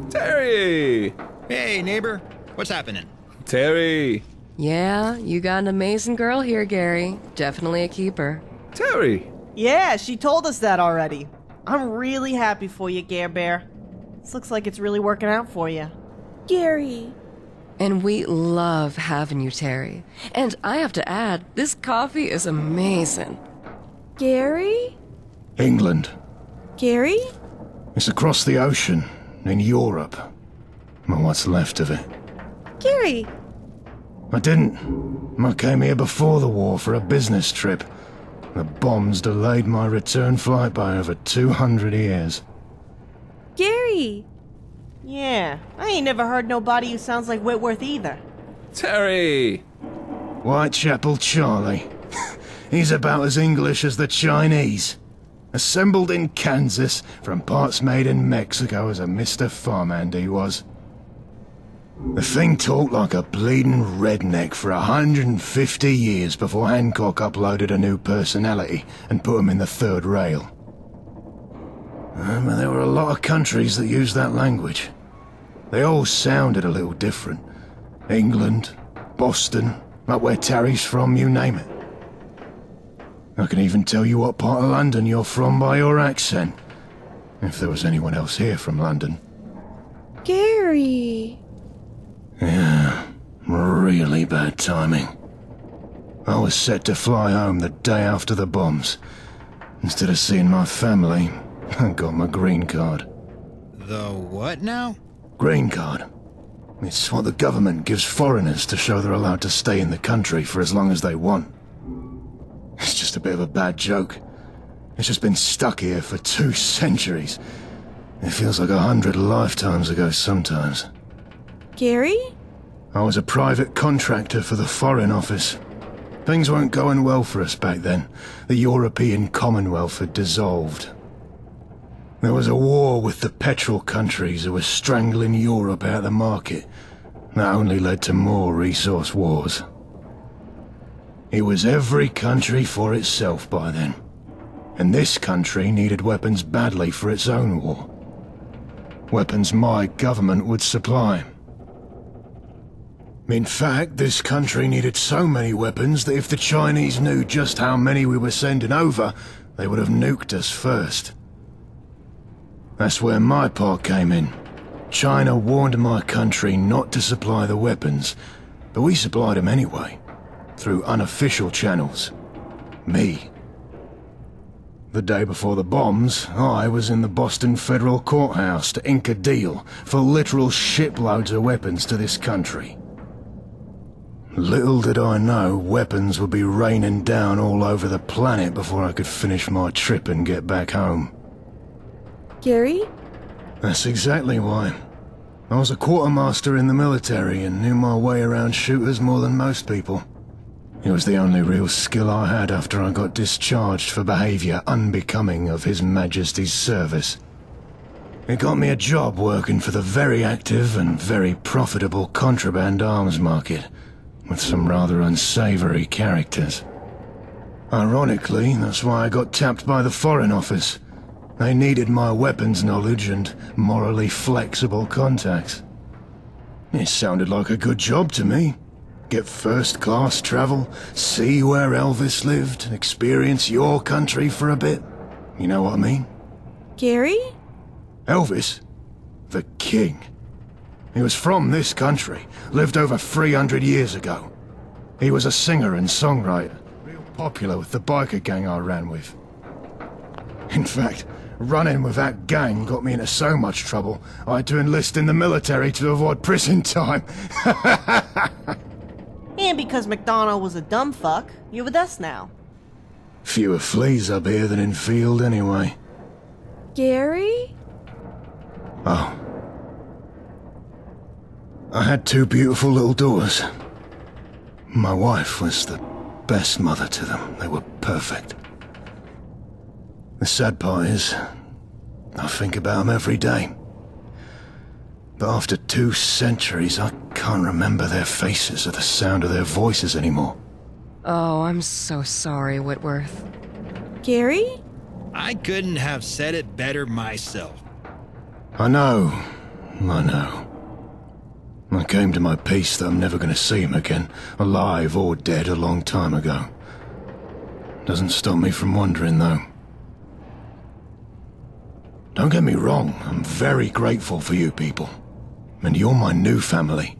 Terry! Hey, neighbor. What's happening? Terry! Yeah, you got an amazing girl here, Gary. Definitely a keeper. Terry! Yeah, she told us that already. I'm really happy for you, Gare Bear. This looks like it's really working out for you. Gary. And we love having you, Terry. And I have to add, this coffee is amazing. Gary? England. Gary? It's across the ocean, in Europe. Well, what's left of it. Gary. I didn't. I came here before the war for a business trip. The bombs delayed my return flight by over 200 years. Gary. Yeah, I ain't never heard nobody who sounds like Whitworth either. Terry! Whitechapel Charlie. He's about as English as the Chinese. Assembled in Kansas from parts made in Mexico as a Mr. Farmhand he was. The thing talked like a bleeding redneck for 150 years before Hancock uploaded a new personality and put him in the third rail. But there were a lot of countries that used that language. They all sounded a little different. England, Boston, up where Terry's from, you name it. I can even tell you what part of London you're from by your accent. If there was anyone else here from London. Gary. Yeah, really bad timing. I was set to fly home the day after the bombs. Instead of seeing my family, I got my green card. The what now? Green card. It's what the government gives foreigners to show they're allowed to stay in the country for as long as they want. It's just a bit of a bad joke. It's just been stuck here for 2 centuries. It feels like 100 lifetimes ago sometimes. Gary? I was a private contractor for the Foreign Office. Things weren't going well for us back then. The European Commonwealth had dissolved. There was a war with the petrol countries who were strangling Europe out of the market. That only led to more resource wars. It was every country for itself by then. And this country needed weapons badly for its own war. Weapons my government would supply. In fact, this country needed so many weapons that if the Chinese knew just how many we were sending over, they would have nuked us first. That's where my part came in. China warned my country not to supply the weapons, but we supplied them anyway, through unofficial channels. Me. The day before the bombs, I was in the Boston Federal Courthouse to ink a deal for literal shiploads of weapons to this country. Little did I know weapons would be raining down all over the planet before I could finish my trip and get back home. Gary? That's exactly why. I was a quartermaster in the military and knew my way around shooters more than most people. It was the only real skill I had after I got discharged for behavior unbecoming of His Majesty's service. It got me a job working for the very active and very profitable contraband arms market, with some rather unsavory characters. Ironically, that's why I got tapped by the Foreign Office. They needed my weapons knowledge and morally flexible contacts. It sounded like a good job to me. Get first-class travel, see where Elvis lived, experience your country for a bit. You know what I mean? Gary? Elvis? The king. He was from this country, lived over 300 years ago. He was a singer and songwriter, real popular with the biker gang I ran with. In fact, running with that gang got me into so much trouble, I had to enlist in the military to avoid prison time. And because McDonald was a dumb fuck, you're with us now. Fewer fleas up here than in field anyway. Gary? Oh. I had 2 beautiful little daughters. My wife was the best mother to them. They were perfect. The sad part is, I think about them every day. But after 2 centuries, I can't remember their faces or the sound of their voices anymore. Oh, I'm so sorry, Whitworth. Gary? I couldn't have said it better myself. I know. I came to my peace that I'm never going to see him again, alive or dead, a long time ago. Doesn't stop me from wondering, though. Don't get me wrong, I'm very grateful for you people. And you're my new family.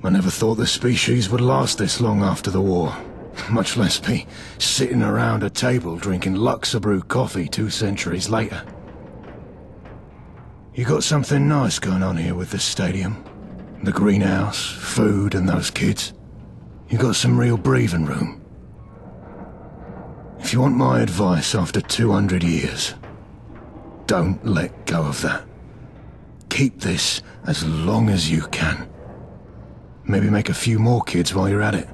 I never thought the species would last this long after the war, much less be sitting around a table drinking Luxabrew coffee 2 centuries later. You got something nice going on here with the stadium. The greenhouse, food, and those kids. You got some real breathing room. If you want my advice after 200 years, don't let go of that. Keep this as long as you can. Maybe make a few more kids while you're at it.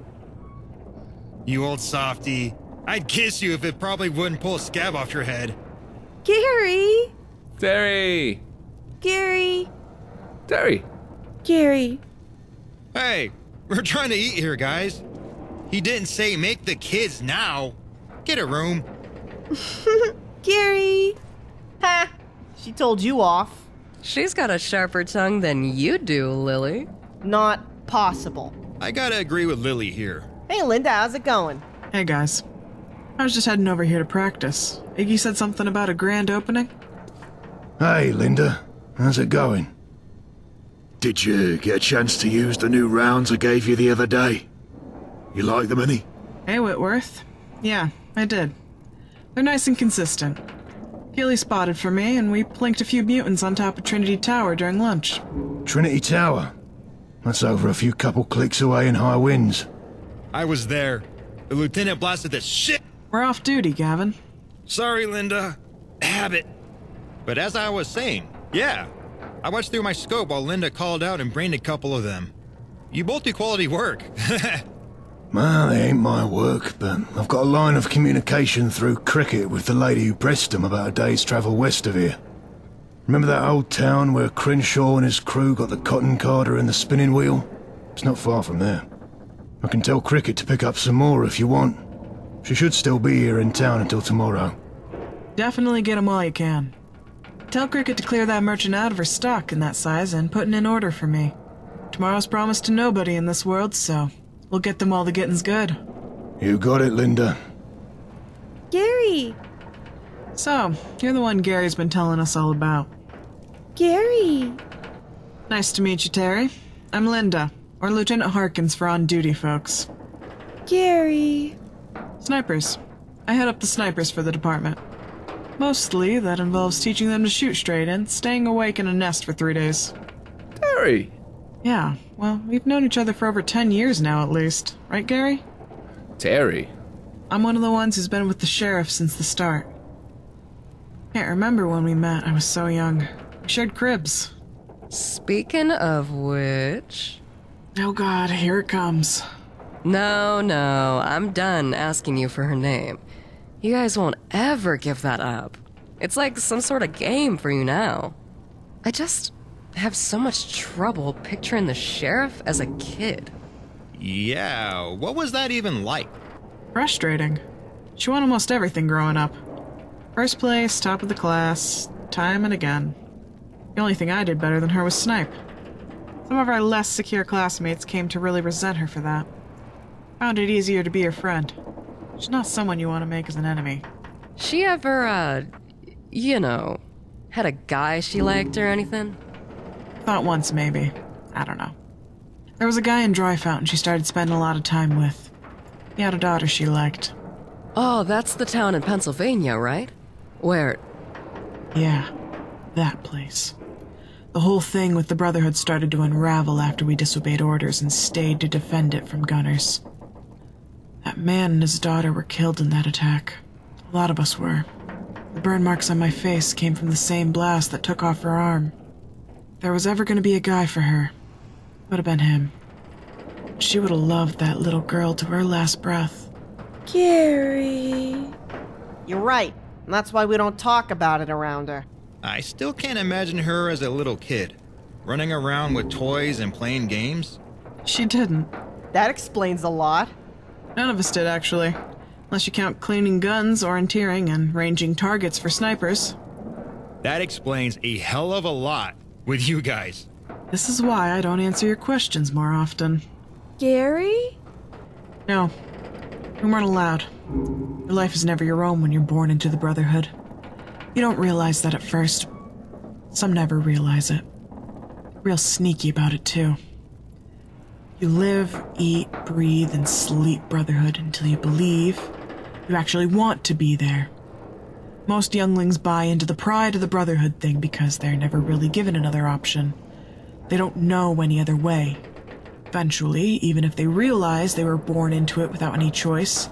You old softy. I'd kiss you if it probably wouldn't pull a scab off your head. Gary! Terry! Gary! Terry! Gary! Hey, we're trying to eat here, guys. He didn't say make the kids now. Get a room. Gary! Ha! She told you off. She's got a sharper tongue than you do, Lily. Not possible. I gotta agree with Lily here. Hey, Linda, how's it going? Hey guys. I was just heading over here to practice. Iggy said something about a grand opening? Hey, Linda. How's it going? Did you get a chance to use the new rounds I gave you the other day? You like them any? Hey, Whitworth. Yeah, I did. They're nice and consistent. Keely spotted for me, and we plinked a few mutants on top of Trinity Tower during lunch. Trinity Tower? That's over a few couple clicks away in high winds. I was there. The lieutenant blasted the shit. We're off duty, Gavin. Sorry, Linda. Habit. But as I was saying, yeah. I watched through my scope while Linda called out and brained a couple of them. You both do quality work. Well, they ain't my work, but I've got a line of communication through Cricket with the lady who pressed them about a day's travel west of here. Remember that old town where Crenshaw and his crew got the cotton carder and the spinning wheel? It's not far from there. I can tell Cricket to pick up some more if you want. She should still be here in town until tomorrow. Definitely get 'em while you can. Tell Cricket to clear that merchant out of her stock in that size and put in an order for me. Tomorrow's promised to nobody in this world, so we'll get them while the getting's good. You got it, Linda. Gary! So, you're the one Gary's been telling us all about. Gary! Nice to meet you, Terry. I'm Linda, or Lieutenant Harkins for on-duty folks. Gary! Snipers. I head up the snipers for the department. Mostly, that involves teaching them to shoot straight and staying awake in a nest for 3 days. Terry! Yeah, well, we've known each other for over 10 years now at least. Right, Gary? Terry. I'm one of the ones who's been with the sheriff since the start. Can't remember when we met, I was so young. We shared cribs. Speaking of which... Oh god, here it comes. No, I'm done asking you for her name. You guys won't ever give that up. It's like some sort of game for you now. I just have so much trouble picturing the sheriff as a kid. Yeah, what was that even like? Frustrating. She won almost everything growing up. First place, top of the class, time and again. The only thing I did better than her was snipe. Some of our less secure classmates came to really resent her for that. Found it easier to be her friend. She's not someone you want to make as an enemy. She ever, had a guy she liked or anything? Thought once, maybe. I don't know. There was a guy in Dry Fountain she started spending a lot of time with. He had a daughter she liked. Oh, that's the town in Pennsylvania, right? Where? Yeah, that place. The whole thing with the Brotherhood started to unravel after we disobeyed orders and stayed to defend it from gunners. That man and his daughter were killed in that attack. A lot of us were. The burn marks on my face came from the same blast that took off her arm. If there was ever going to be a guy for her, it would have been him. She would have loved that little girl to her last breath. Gary... You're right, and that's why we don't talk about it around her. I still can't imagine her as a little kid, running around with toys and playing games. She didn't. That explains a lot. None of us did, actually. Unless you count cleaning guns, orienteering, and ranging targets for snipers. That explains a hell of a lot with you guys. This is why I don't answer your questions more often. Gary? No. We weren't allowed. Your life is never your own when you're born into the Brotherhood. You don't realize that at first. Some never realize it. Real sneaky about it, too. You live, eat, breathe, and sleep Brotherhood until you believe you actually want to be there. Most younglings buy into the pride of the Brotherhood thing because they're never really given another option. They don't know any other way. Eventually, even if they realize they were born into it without any choice,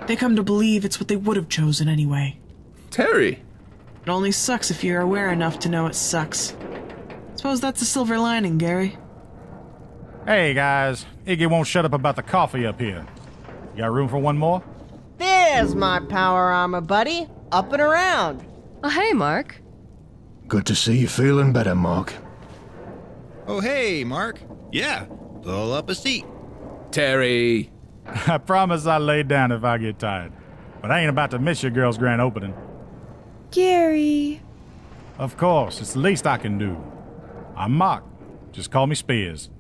they come to believe it's what they would have chosen anyway. Terry! It only sucks if you're aware enough to know it sucks. Suppose that's a silver lining, Gary. Hey, guys. Iggy won't shut up about the coffee up here. You got room for one more? There's my power armor, buddy. Up and around. Oh, hey, Mark. Good to see you feeling better, Mark. Oh, hey, Mark. Yeah, pull up a seat. Terry! I promise I'll lay down if I get tired. But I ain't about to miss your girl's grand opening. Gary... Of course, it's the least I can do. I'm Mark. Just call me Spears.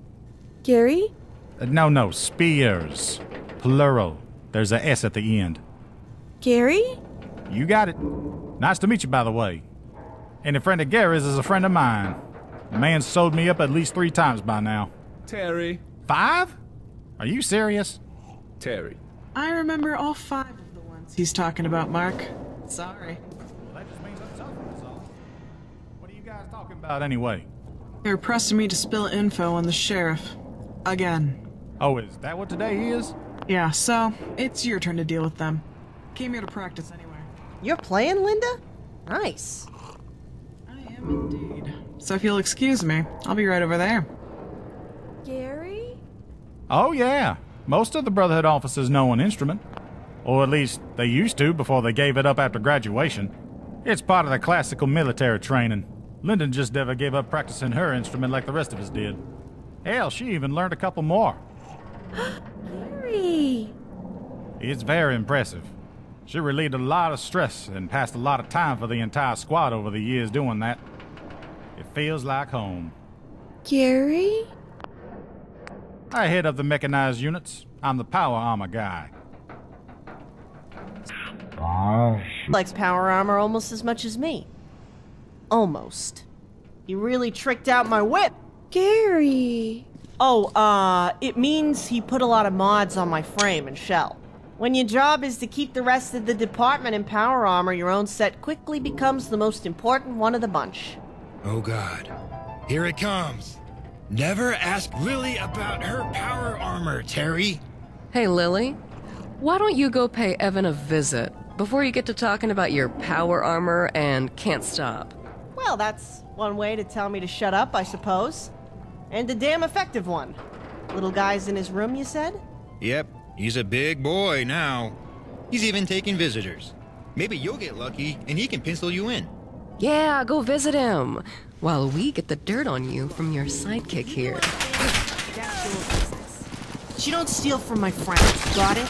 Gary? No, Spears. Plural. There's a S at the end. Gary? You got it. Nice to meet you, by the way. And a friend of Gary's is a friend of mine. The man's sold me up at least 3 times by now. Terry. 5? Are you serious? Terry. I remember all 5 of the ones he's talking about, Mark. Sorry. Well, that just means I'm tougher, that's all. What are you guys talking about anyway? They're pressing me to spill info on the sheriff. Again. Oh, is that what today is? Yeah, so it's your turn to deal with them. Came here to practice anyway. You're playing, Linda? Nice. I am indeed. So if you'll excuse me, I'll be right over there. Gary? Oh, yeah. Most of the Brotherhood officers know an instrument. Or at least they used to before they gave it up after graduation. It's part of the classical military training. Lyndon just never gave up practicing her instrument like the rest of us did. Hell, she even learned a couple more. Gary! It's very impressive. She relieved a lot of stress and passed a lot of time for the entire squad over the years doing that. It feels like home. Gary? I head up the mechanized units. I'm the power armor guy. Likes power armor almost as much as me. Almost. He really tricked out my whip. Gary! Oh, it means he put a lot of mods on my frame and shell. When your job is to keep the rest of the department in power armor, your own set quickly becomes the most important one of the bunch. Oh God. Here it comes. Never ask Lily about her power armor, Terry. Hey, Lily. Why don't you go pay Evan a visit before you get to talking about your power armor and can't stop? Well, that's one way to tell me to shut up, I suppose. And a damn effective one. Little guy's in his room, you said? Yep, he's a big boy now. He's even taking visitors. Maybe you'll get lucky and he can pencil you in. Yeah, go visit him, while we get the dirt on you from your sidekick here. She don't steal from my friends, got it?